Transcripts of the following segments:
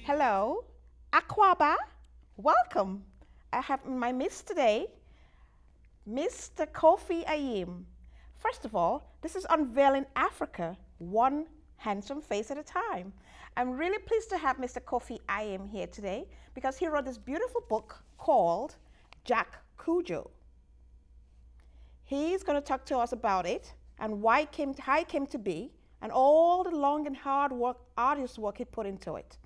Hello, Akwaba, welcome. I have in my midst today Mr. Kofi Ayim. First of all, this is Unveiling Africa, one handsome face at a time. I'm really pleased to have Mr. Kofi Ayim here today because he wrote this beautiful book called Cudjo. He's going to talk to us about it and how it came to be and all the long and hard work, arduous work he put into it.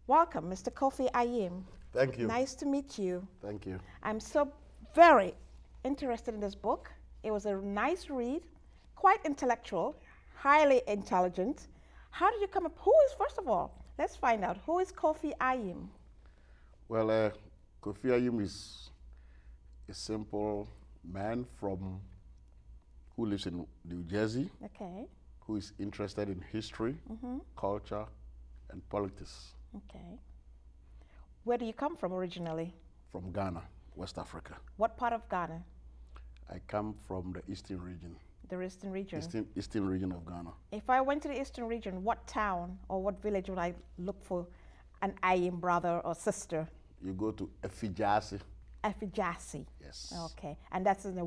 Welcome, Mr. Kofi Ayim. Thank you. Nice to meet you. Thank you. I'm so very interested in this book. It was a nice read, quite intellectual, highly intelligent. How did you come up? First of all, let's find out, who is Kofi Ayim? Well, Kofi Ayim is a simple man who lives in New Jersey, Okay, who is interested in history, culture, and politics. okay. Where do you come from originally? From Ghana, West Africa. What part of Ghana? I come from the eastern region. The Eastern region. Eastern region of Ghana. If I went to the Eastern region, what town or what village would I look for an Ayim brother or sister? You go to Efijasi. Efijasi. Yes. Okay, and that's in the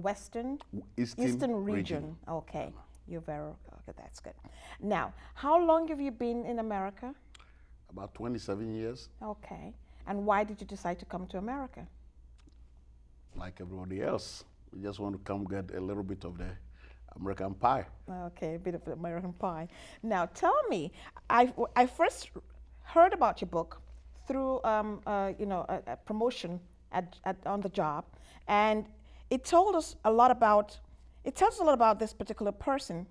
Eastern region. Okay, you're very okay. That's good. Now, how long have you been in America? About 27 years. Okay, and why did you decide to come to America? Like everybody else, we just want to come get a little bit of the American pie. Okay, a bit of the American pie. Now, tell me, I first heard about your book through a promotion on the job, and it tells us a lot about this particular person,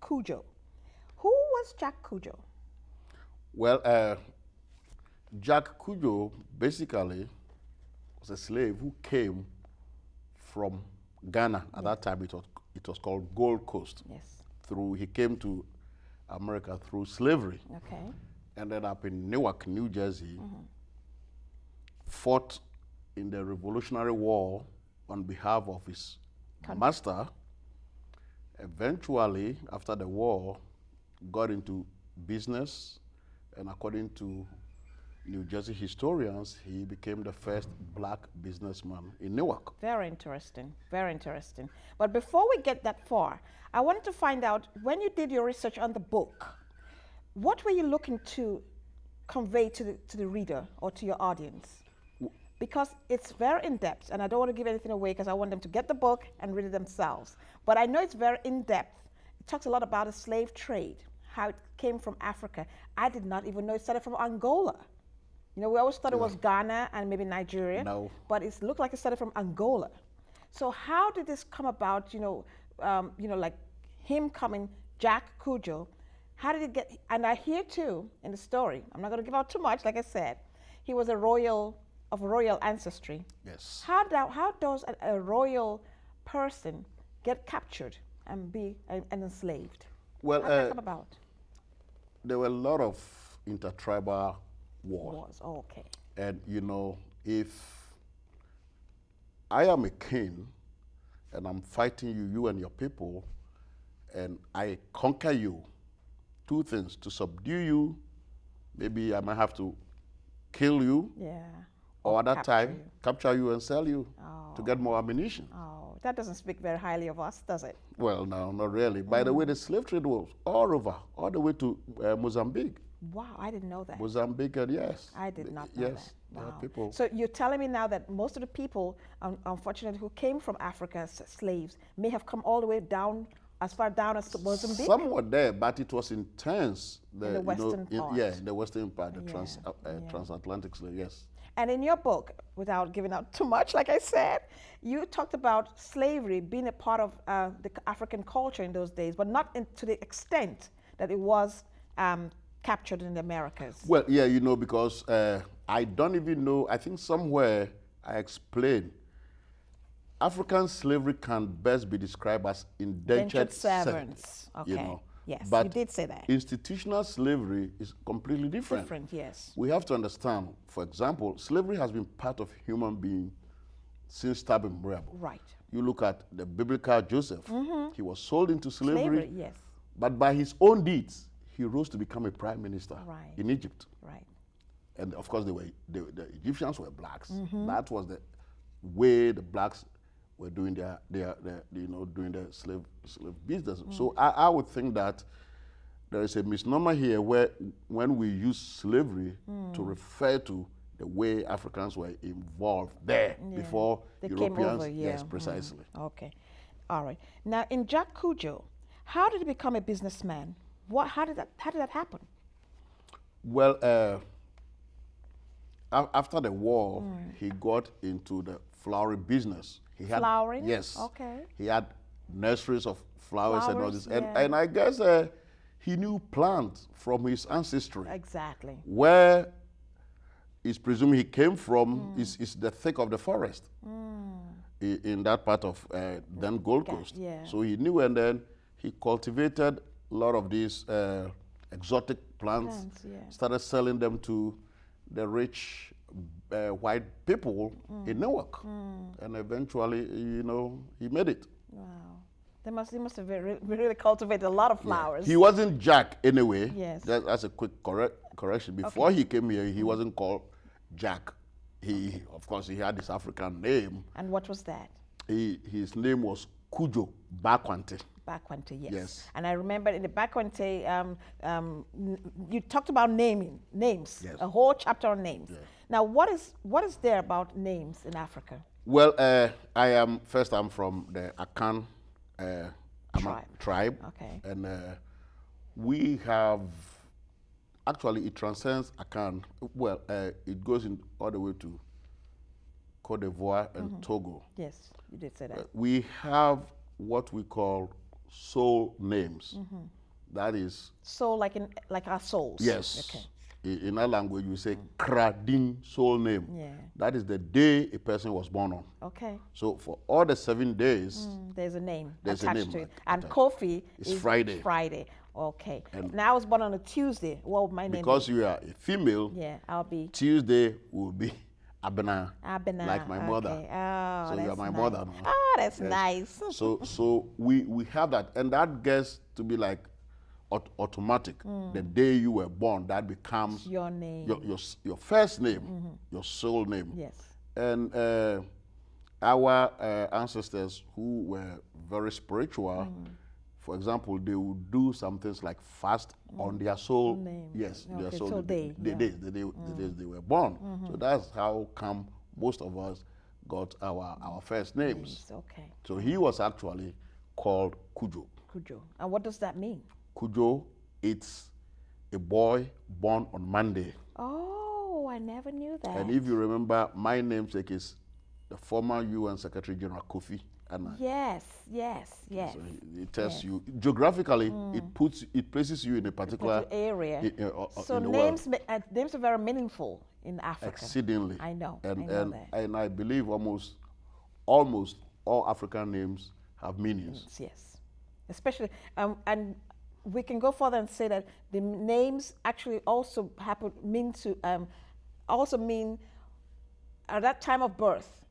Cudjo. Who was Cudjo? Well, Cudjo basically was a slave who came from Ghana. At that time, it was called Gold Coast. Yes. He came to America through slavery. Okay. Ended up in Newark, New Jersey. Fought in the Revolutionary War on behalf of his master. Eventually, after the war, got into business, and according to New Jersey historians, he became the first black businessman in Newark. Very interesting, very interesting. But before we get that far, I wanted to find out, when you did your research on the book, what were you looking to convey to the reader or to your audience? Because it's very in-depth, and I don't want to give anything away because I want them to get the book and read it themselves. But I know it's very in-depth. It talks a lot about the slave trade, how it came from Africa. I did not even know it started from Angola. You know, we always thought it was Ghana and maybe Nigeria. No. But it looked like it started from Angola. So how did this come about, like him coming, Cudjo? How did it get, and I hear too in the story, I'm not going to give out too much, like I said, he was of royal ancestry. Yes. How does a royal person get captured and be enslaved? Well, how did that come about? There were a lot of intertribal wars. Oh, okay. And if I am a king and I'm fighting you and your people, and I conquer you, two things: to subdue you, maybe I might have to kill you, Yeah. or at that capture time, you. capture you and sell you to get more ammunition. Oh, that doesn't speak very highly of us, does it? Well, no, not really. By the way, the slave trade was all over, all the way to Mozambique. Wow, I didn't know that. Mozambique, and yes. I did not know yes, that. Wow. people. So you're telling me now that most of the people, unfortunately, who came from Africa as slaves may have come all the way down, as far down as Mozambique? Some were there, but it was intense. In the western part. Yeah, in the western part, the Yeah. transatlantic slave, yes. And in your book, without giving out too much, like I said, you talked about slavery being a part of the African culture in those days, but not to the extent that it was captured in the Americas. Well, yeah, you know, because I don't even know, I think somewhere I explained, African slavery can best be described as indentured servants. Okay. You know. Yes, but you did say that. Institutional slavery is completely different. Different, yes. We have to understand, for example, slavery has been part of human being since time immemorial. Right. You look at the biblical Joseph, he was sold into slavery, Yes. but by his own deeds, he rose to become a prime minister in Egypt. Right. And of course, the Egyptians were blacks. That was the way the blacks were doing their doing the slave business. So I would think that there is a misnomer here where when we use slavery to refer to the way Africans were involved there before they Europeans. came over, Yes, precisely. Okay. All right. Now, in Jack Cudjo, how did he become a businessman? How did that happen? Well, after the war, he got into the flowery business. He had, Flowering? Yes. Okay. He had nurseries of flowers and all this. Flowers, And I guess he knew plants from his ancestry. Exactly. Where is presumed he came from is the thick of the forest in that part of then Gold Coast. Yeah. So he knew, and then he cultivated a lot of these exotic plants, started selling them to the rich white people in Newark, and eventually, you know, he made it. Wow. He must have really cultivated a lot of flowers. Yeah. He wasn't Jack anyway. Yes. That's a quick correction. Before he came here, he wasn't called Jack. Of course, he had his African name. And what was that? His name was Cudjo Bakwante. Bakwante, yes. Yes. And I remember in the Bakwante, you talked about names, Yes. a whole chapter on names. Yeah. Now, what is there about names in Africa? Well, I'm from the Akan tribe. Okay. And we have, actually it transcends Akan. Well, it goes in all the way to Cote d'Ivoire and Togo. Yes, you did say that. We have what we call soul names. That is Soul, like our souls. yes. Okay. In our language, we say Kradin soul name. Yeah. That is the day a person was born on. Okay. So for all the 7 days, There's a name There's a attached name to it. And attached. Kofi It's is Friday. Friday. Okay. And now I was born on a Tuesday. What would my name because be? you are a female, Yeah, I'll be Tuesday will be Abena, Abena. like my mother. Okay. Oh, So you are that's my nice. mother now. Oh, that's Yes. nice. So we have that, and that gets to be like automatic. The day you were born, that becomes Your name. your first name, your soul name. Yes. And our ancestors who were very spiritual, for example, they would do some things like fast on their soul. Name. Yes, their Okay, soul. so the yeah. days they were born. So that's how come most of us got our first names. Okay. So he was actually called Cudjo. Cudjo. And what does that mean? Cudjo, it's a boy born on Monday. Oh, I never knew that. And if you remember, my namesake is the former UN Secretary General Kofi Ayim. Yes. So it tells you geographically, it places you in a particular area. So in the names world. names are very meaningful in Africa. Exceedingly. I know. And I know that. and I believe almost all African names have meanings. Yes, especially and we can go further and say that the names actually also mean at that time of birth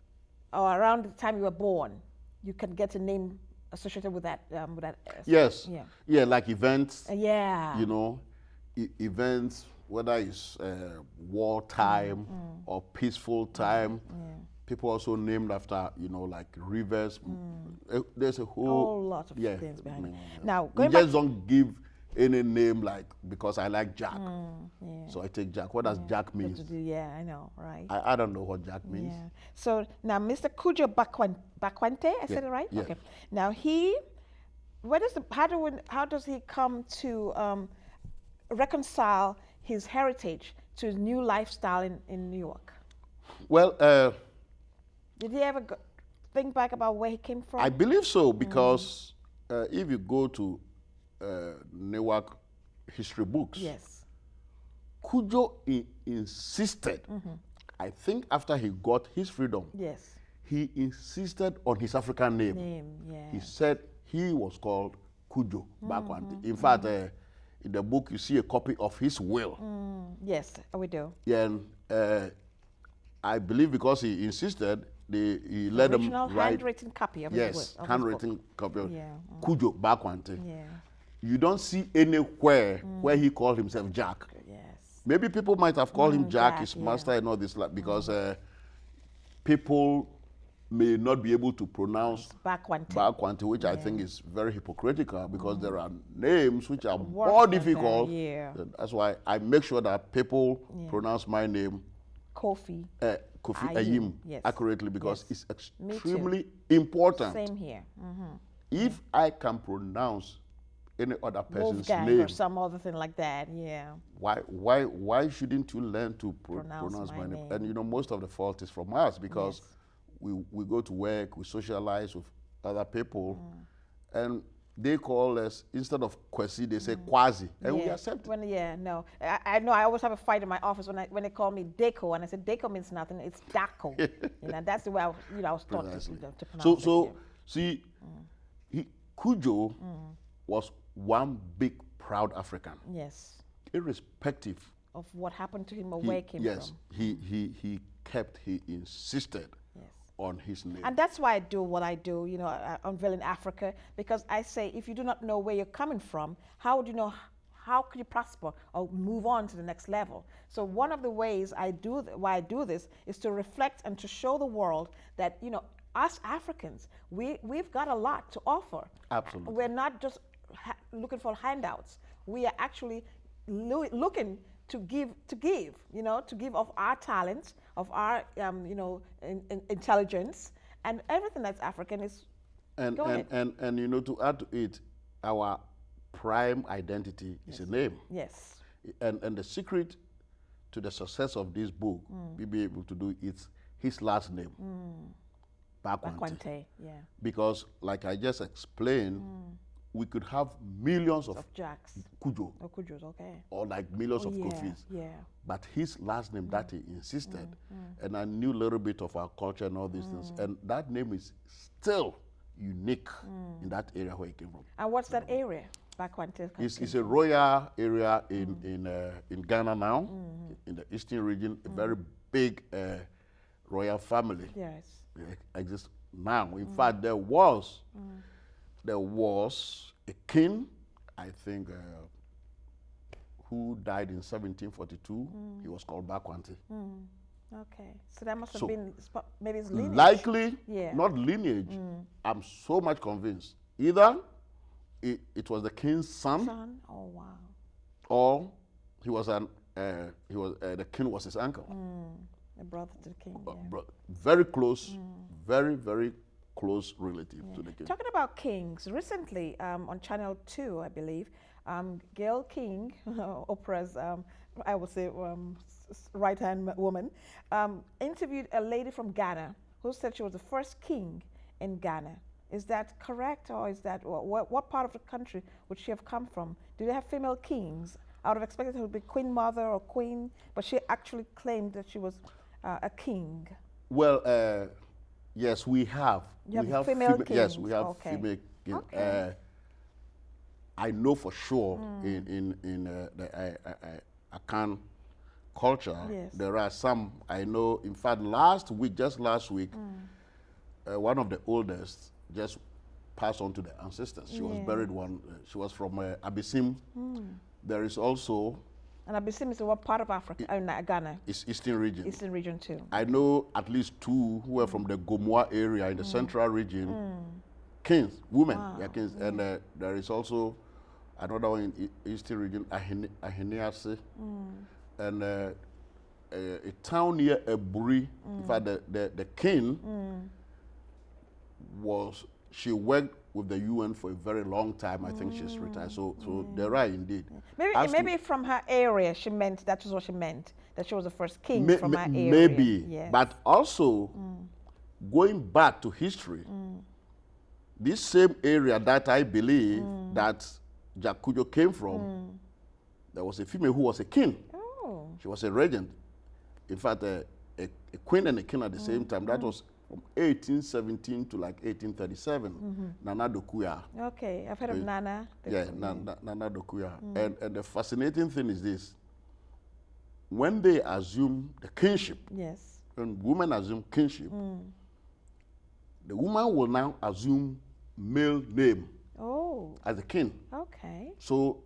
or around the time you were born, you can get a name associated with that. Yes. Yeah. Yeah, like events. Yeah. You know, events whether it's wartime or peaceful time. People also named after, you know, like rivers. There's a whole lot of things behind it. Now, we going back just don't give any name like because I like Jack. So I take Jack. What does Jack mean? Yeah, I know, right? I don't know what Jack means. Yeah. So now, Mr. Cudjo Bakwante, I said it right? Yeah. Okay. Now how does he come to reconcile his heritage to his new lifestyle in New York? Well, did he ever think back about where he came from? I believe so, because if you go to Newark history books, yes, Cudjo insisted, I think after he got his freedom, yes, he insisted on his African name. He said he was called Cudjo Bakwante. In fact, in the book you see a copy of his will. Yes, we do. Yeah, and I believe because he insisted, he let them write handwritten copy of his will. Handwritten copy of Yeah. Cudjo Bakwante. Yeah. You don't see anywhere where he called himself Jack. Yes. Maybe people might have called him Jack, Jack, his yeah. master, and all this, because people may not be able to pronounce Bakwante, which I think is very hypocritical, because there are names which are more difficult. That's why I make sure that people pronounce my name Kofi Ayim accurately, because it's extremely important. Same here. If I can pronounce any other person's Wolfgang name or some other thing like that, why shouldn't you learn to pronounce my name? And you know, most of the fault is from us, because we go to work, we socialize with other people, and they call us, instead of Kwesi, they say Kwazi, and we accept it. I know. I always have a fight in my office when they call me Dako, and I said Dako means nothing. It's Dako. You know, that's the way I was taught to pronounce it. So see, Cudjo was one big proud African. Yes. Irrespective of what happened to him or where he came from. He insisted on his name. And that's why I do what I do, you know, Unveiling Africa, because I say, if you do not know where you're coming from, how would you know, how could you prosper or move on to the next level? So one of the ways why I do this is to reflect and to show the world that, you know, us Africans, we've got a lot to offer. Absolutely. We're not just looking for handouts. We are actually looking to give, you know, to give of our talents, of our, you know, intelligence, and everything that's African is. And you know, to add to it, our prime identity is a name. Yes. And the secret to the success of this book, we be able to do it, his last name, Bakwante. Because, like I just explained, we could have millions of Jacks. Cudjo. Oh, Cudjo's, okay. Or like millions of Kofis. But his last name, that he insisted, and I knew a little bit of our culture and all these things, and that name is still unique in that area where he came from. And what's that area? Bakwante. It's a royal area in Ghana now, in the eastern region, a very big royal family. Yes. Exists now. In fact, there was a king, I think, who died in 1742. He was called Bakwante. Okay, so that must have been maybe his lineage. Likely, not lineage. I'm so much convinced. Either it was the king's son. Oh wow. Or he was the king was his uncle. A brother to the king. Very close, very, very close relative to the king. Talking about kings, recently on Channel 2, I believe, Gayle King, Oprah's, I would say, right-hand woman, interviewed a lady from Ghana who said she was the first king in Ghana. Is that correct, or is that, what part of the country would she have come from? Do they have female kings? I would have expected her to be queen mother or queen, but she actually claimed that she was a king. Well, yes, we have. We have female kings. Yes, we have female kings. Okay. I know for sure in the Akan culture, there are some. I know, in fact, just last week, one of the oldest just passed on to the ancestors. She was buried she was from Abysim. There is also And Abyssinia is what part of Africa? Ghana. It's Eastern region. Eastern region too. I know at least 2 who were from the Gomoa area in the central region. Kings, women, yeah, kings. And there is also another one in Eastern region, Ahiniase. And a town near Eburi. In fact, the king she worked with the UN for a very long time. I think she's retired. So they're right indeed. Maybe from her area, that was what she meant, that she was the first king from her area. Maybe, yes. But also going back to history, this same area that I believe that Cudjo came from, there was a female who was a king. Oh. She was a regent. In fact, a queen and a king at the same time. That was from 1817 to like 1837. Nana Dokuya. Okay, I've heard of Nana. Yeah, Nana Dokuya. And the fascinating thing is this. When they assume the kingship, yes, when women assume kingship, the woman will now assume male name as the king. Okay. So,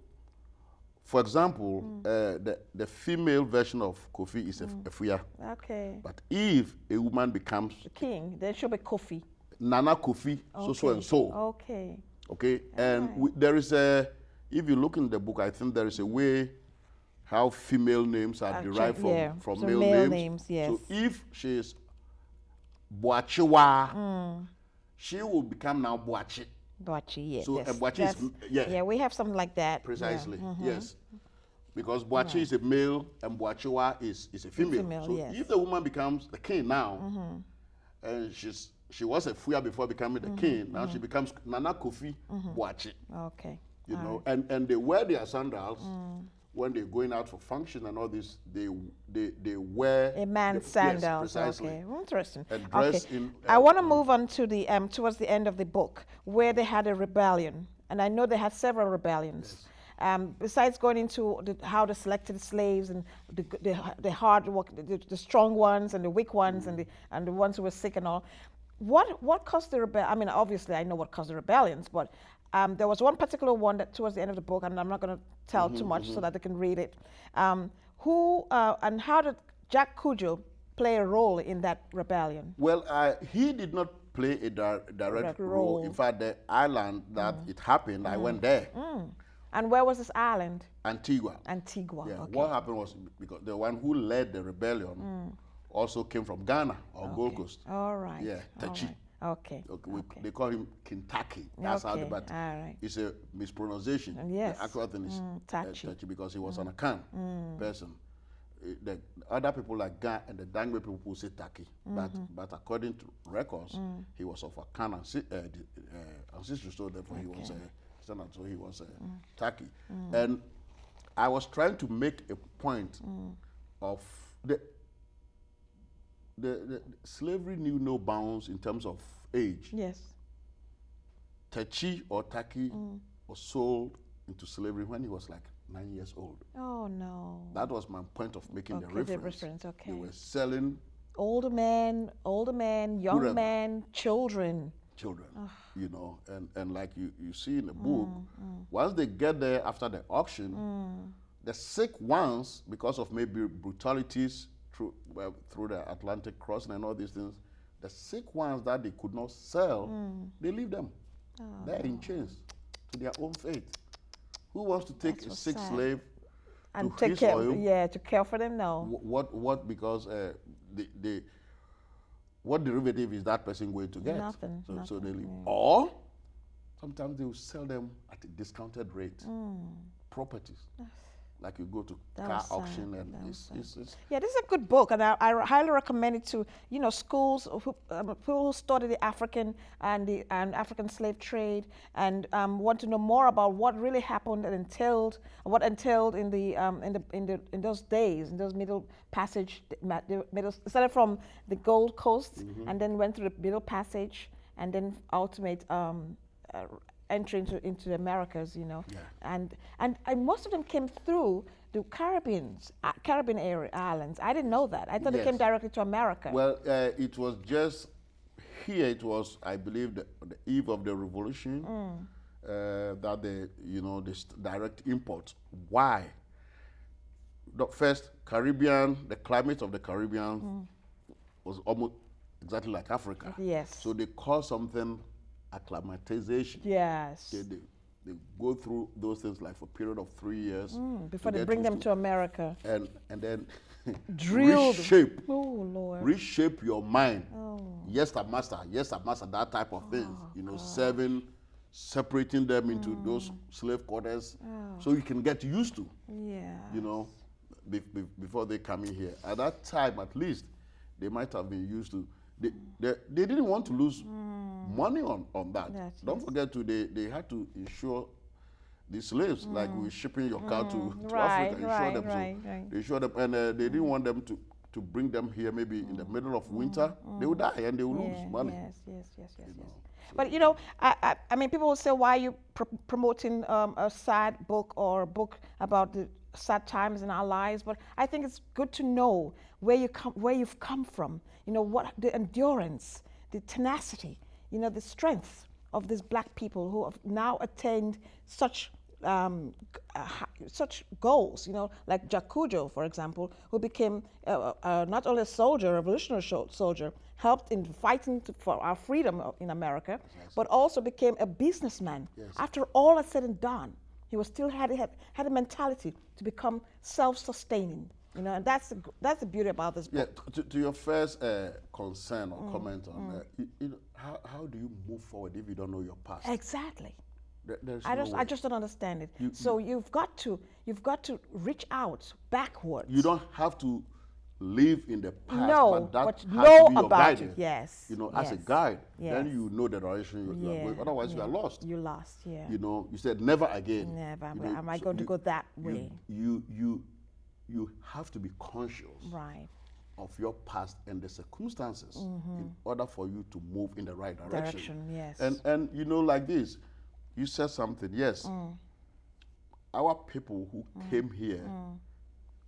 for example, the female version of Kofi is Efuya. Okay. But if a woman becomes the king, then she'll be Kofi. Nana Kofi, so and so. Okay. Okay. And there is if you look in the book, I think there is a way how female names are derived from male names. Yes. So if she is Boachiwa, she will become now Boachi. Boachi, yes. So Boachi is, yeah, we have something like that. Precisely, yes. Because Boachi is a male and Boachiwa is a female. So if the woman becomes the king now, and she was a Fuya before becoming the king, now she becomes Nana Kofi Boachi. Okay. You know, and they wear their sandals when they're going out for function and all this. They wear a man's sandals. Yes, precisely. Okay, interesting. And dress in. I want to move on to the towards the end of the book where they had a rebellion, and I know they had several rebellions. Yes. Besides going into how they selected slaves and the hard work, the strong ones and the weak ones and the ones who were sick and all, what caused the rebellion? I mean, obviously I know what caused the rebellions, but there was one particular one that towards the end of the book, and I'm not going to tell too much so that they can read it. Who and how did Cudjo play a role in that rebellion? Well, he did not play a direct role. In fact, the island that it happened, I went there. And where was this island? Antigua. Antigua. Yeah. Okay. What happened was because the one who led the rebellion also came from Ghana or Gold Coast. All right. Yeah, Tachi. Right. Okay. They call him Kentucky. That's how but it's a mispronunciation. Yes. The actual thing is Tachi because he was an Akan person. The other people like Ga and the Dangme people will say Taki, but according to records, he was of Akan ancestry, so therefore he was a standard, so he was a Taki. And I was trying to make a point of the slavery knew no bounds in terms of age. Yes. Tachi or Taki was sold into slavery when he was like 9 years old. Oh no. That was my point of making the reference. Okay. They were selling older men, young men, children. You know, and like you see in the book, once they get there after the auction, the sick ones, because of maybe brutalities through the Atlantic crossing and all these things, the sick ones that they could not sell, they leave them. They're in chains to their own fate. Who wants to take a sick slave and to take care? Oil? Yeah, to care for them now. What? Because what derivative is that person going to get? Nothing. So they leave. Or sometimes they will sell them at a discounted rate. Properties. Like you go to car auction and it's yeah, this is a good book, and I highly recommend it to schools people who study the African and African slave trade and want to know more about what really happened and what entailed in those days, in those Middle Passage, started from the Gold Coast and then went through the Middle Passage and then ultimate entry into the Americas, and most of them came through the Caribbean area islands. I didn't know that. I thought they came directly to America. Well, it was just here. It was, I believe, the eve of the revolution that this direct import. Why? the first Caribbean, the climate of the Caribbean was almost exactly like Africa. Yes. So they call something acclimatization. Yes. They go through those things like for a period of 3 years. Before they bring them to America. And then Drilled. reshape. Oh, Lord. Reshape your mind. Oh. Yes, master, that type of things. Serving, separating them into those slave quarters so you can get used to. Yeah. Before they come in here. At that time, at least, they might have been used to. They didn't want to lose money on that. Don't forget, they had to insure the slaves, like we're shipping your car to Africa, insure them. They insure them, and they didn't want them to bring them here maybe in the middle of winter. They would die and they would lose money. Yes. But I mean, people will say, why are you promoting a sad book or a book about the sad times in our lives? But I think it's good to know where you've come from. What the endurance, the tenacity, the strength of these black people who have now attained such goals. Like Cudjo, for example, who became not only a soldier, a revolutionary soldier, helped in fighting for our freedom in America, but also became a businessman. Yes. After all is said and done, he was still had a mentality to become self-sustaining. And that's the beauty about this book. Yeah. To your first concern or comment on how do you move forward if you don't know your past? Exactly. I just don't understand it. You've got to reach out backward. You don't have to live in the past, no, but know to be about guidance. it. Yes. As a guide, then you know the direction you are going. Otherwise, you are lost. You're lost. Yeah. You said never again. Never. Am I going to go that way? You have to be conscious. Right. Of your past and the circumstances in order for you to move in the right direction. Yes. And like this, you said something. Yes. Our people who came here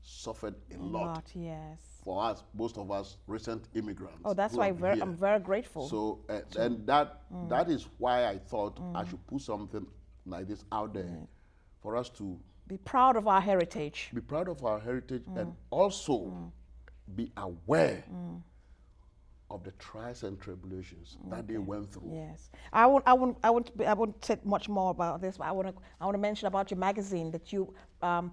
suffered a lot. Yes. For us, most of us, recent immigrants. Oh, that's why I'm very grateful. So, and that is why I thought I should put something like this out there for us to be proud of our heritage. Be proud of our heritage and also be aware of the trials and tribulations that they went through. Yes, I won't say much more about this, but I want to mention about your magazine that you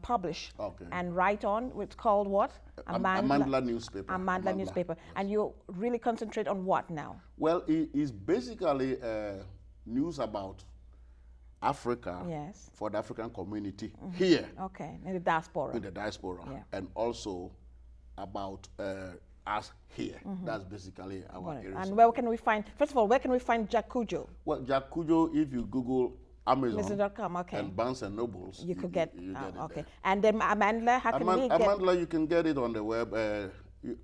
publish and write on. It's called what? Amandla newspaper. Amandla newspaper, and you really concentrate on what now? Well, it is basically news about Africa for the African community here. Okay, in the diaspora. In the diaspora, and also about us here. That's basically our area. And where can we find, first of all, where can we find Cudjo? Well, Cudjo, if you Google Amazon and Barnes and Nobles, you could get it okay. there. And then Amandla, how can we get? Amandla, you can get it on the web,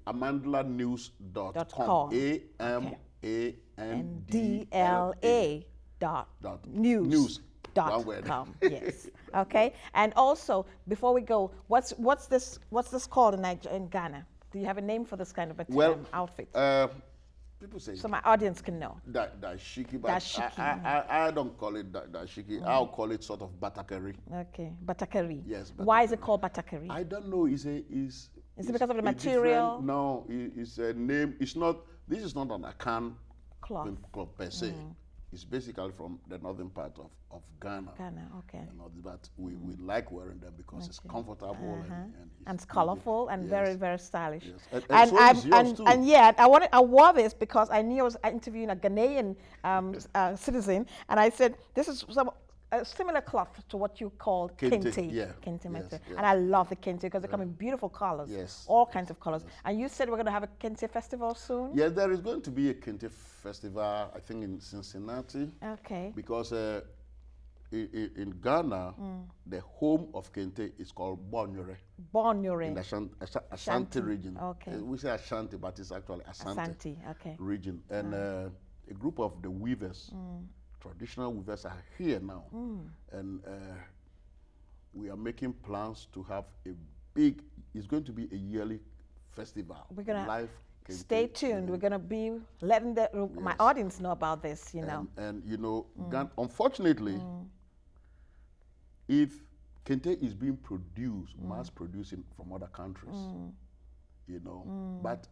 amandlanews.com. AMANDLA.news.com. Yes. Okay. And also, before we go, what's this called in Ghana? Do you have a name for this kind of outfit? People say so my audience can know. Dashiki, but I don't call it dashiki. I'll call it sort of batakari. Okay, batakari. Yes. Batakari. Why is it called batakari? I don't know. Is it because of the material? No, it's a name. It's not. This is not an Akan cloth per se. It's basically from the northern part of Ghana. Okay. But we like wearing them because it's comfortable and it's colorful and very, very stylish. Yes. And yet, I wore this because I knew I was interviewing a Ghanaian citizen, and I said, this is a similar cloth to what you call kente. Kente material. And I love the kente because they come in beautiful colors. Yes. All kinds of colors. Yes. And you said we're going to have a kente festival soon? Yes, there is going to be a kente festival, I think in Cincinnati. Okay. Because in Ghana, the home of kente is called Bonyore. Bonyore. In the Ashanti region. Okay. We say Ashanti, but it's actually Ashanti region. And a group of the weavers, traditional weavers, are here now. And we are making plans to have it's going to be a yearly festival. We're going to stay tuned. We're going to be letting my audience know about this, And unfortunately, if Kente is being produced, mass producing from other countries, you know. But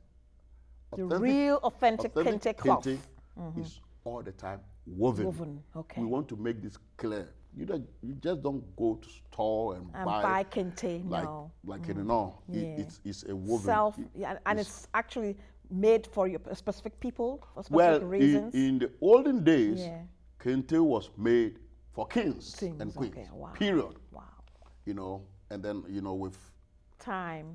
The real authentic Kente cloth is all the time woven. Okay. We want to make this clear. You just don't go to store and buy Kente. It's a woven. And it's actually made for specific people, for specific reasons. In the olden days, Kente was made for kings and queens. Okay. Wow. Period. Wow. You know, and then with time,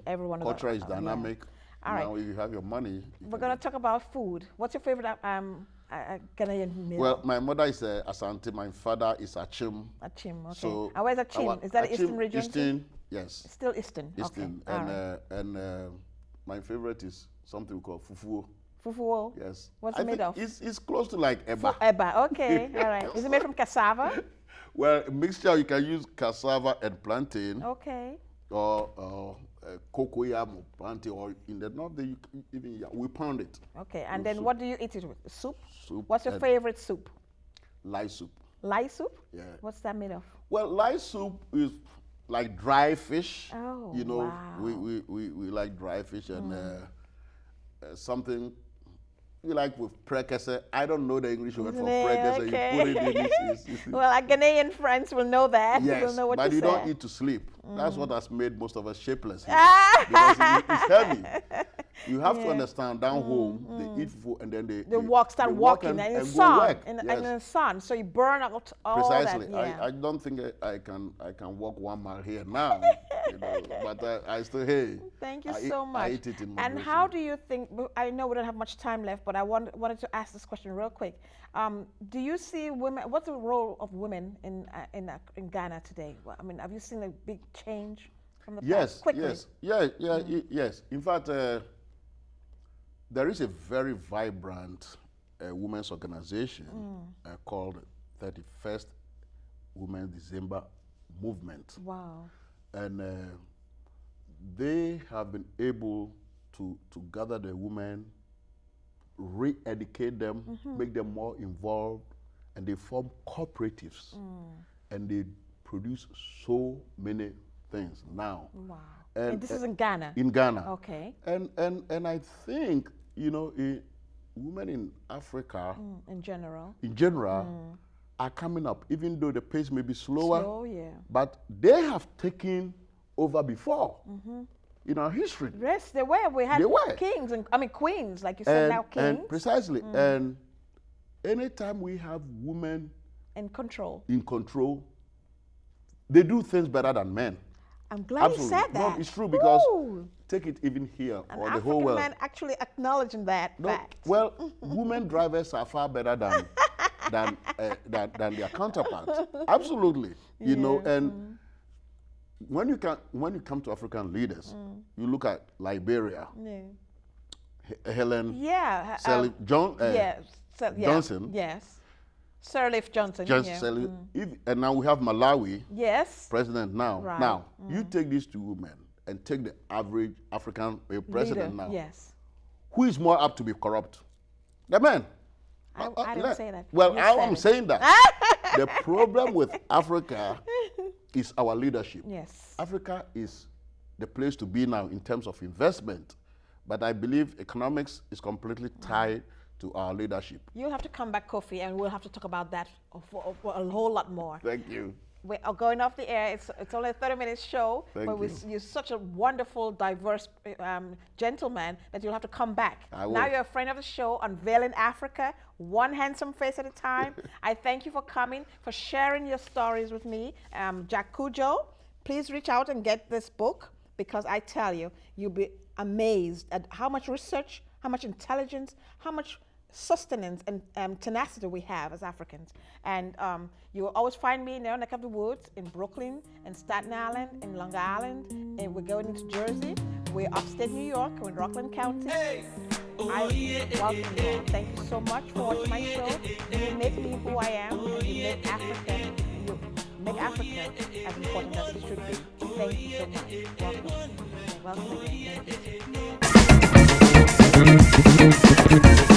everyone culture is dynamic. All right. Now you have your money. We're gonna talk about food. What's your favorite Ghanaian meal? Well, my mother is Asante. My father is Achim. Achim, okay. So and where's Achim? Is that the Eastern region? Eastern, yes. Still Eastern. Eastern, Okay. and my favorite is something we call fufu. Fufu? Yes. What's it made of? It's close to like eba. Eba, okay, all right. Is it made from cassava? Well, mixture, you can use cassava and plantain. Okay. Or cocoyam or plantain, or in the north, we pound it. Okay, and then soup. What do you eat it with? Soup? Soup. What's your favorite soup? Lye soup. Lye soup? Yeah. What's that made of? Well, lye soup is like dry fish. Oh, you know, wow. we like dry fish and something we like with prekese. I don't know the English word for prekese. Okay. You put it in this. Well, our Ghanaian friends will know that. Yes, will know what but you say. don't eat to sleep. That's what has made most of us shapeless here. Because it's heavy. You have to understand, down home, they eat food and then they start walking and in the sun. In the sun. So you burn out all Precisely. that. Yeah. I don't think I can walk 1 mile here now. But I still, Thank you so much. I eat it in and moderation. how do you think, I know we don't have much time left, but I wanted to ask this question real quick. Do you see women, what's the role of women in Ghana today? I mean, have you seen a big change from the past? Quickly. Yes. In fact, there is a very vibrant women's organization called 31st Women's December Movement. Wow. And they have been able to gather the women, re-educate them, make them more involved, and they form cooperatives. And they produce so many things now. Wow. And this is in Ghana? In Ghana. Okay. And I think, women in Africa, in general, are coming up, even though the pace may be slower. Slow, yeah. But they have taken over before in our history. Yes, they were. We had kings and queens, like you said, now kings. And precisely. And anytime we have women in control, they do things better than men. I'm glad you said that. No, it's true, because take it even here or the whole world. Men actually acknowledging that fact. Well, women drivers are far better than their counterparts. Absolutely, you know. And when you come to African leaders, you look at Liberia. Helen. Johnson. Yes. Sirleaf Johnson. And now we have Malawi. Yes. President now. Right. Now, you take these two women and take the average African president now. Yes. Who is more apt to be corrupt? The men. I didn't say that. Well, I'm saying that. The problem with Africa is our leadership. Yes. Africa is the place to be now in terms of investment. But I believe economics is completely tied to our leadership. You'll have to come back, Kofi, and we'll have to talk about that for a whole lot more. Thank you. We're going off the air. It's only a 30-minute show, but you're such a wonderful, diverse gentleman that you'll have to come back. I will. Now you're a friend of the show, Unveiling Africa, one handsome face at a time. I thank you for coming, for sharing your stories with me. Jack Cudjo, please reach out and get this book, because I tell you, you'll be amazed at how much research, how much intelligence, how much sustenance and tenacity we have as Africans. And you will always find me in our neck of the woods, in Brooklyn, in Staten Island, in Long Island, and we're going into Jersey. We're upstate New York, we're in Rockland County. I welcome you all. Thank you so much for watching my show. You make me who I am, and you make Africa as important as it should be. Thank you so much. Welcome. Welcome. Thank you.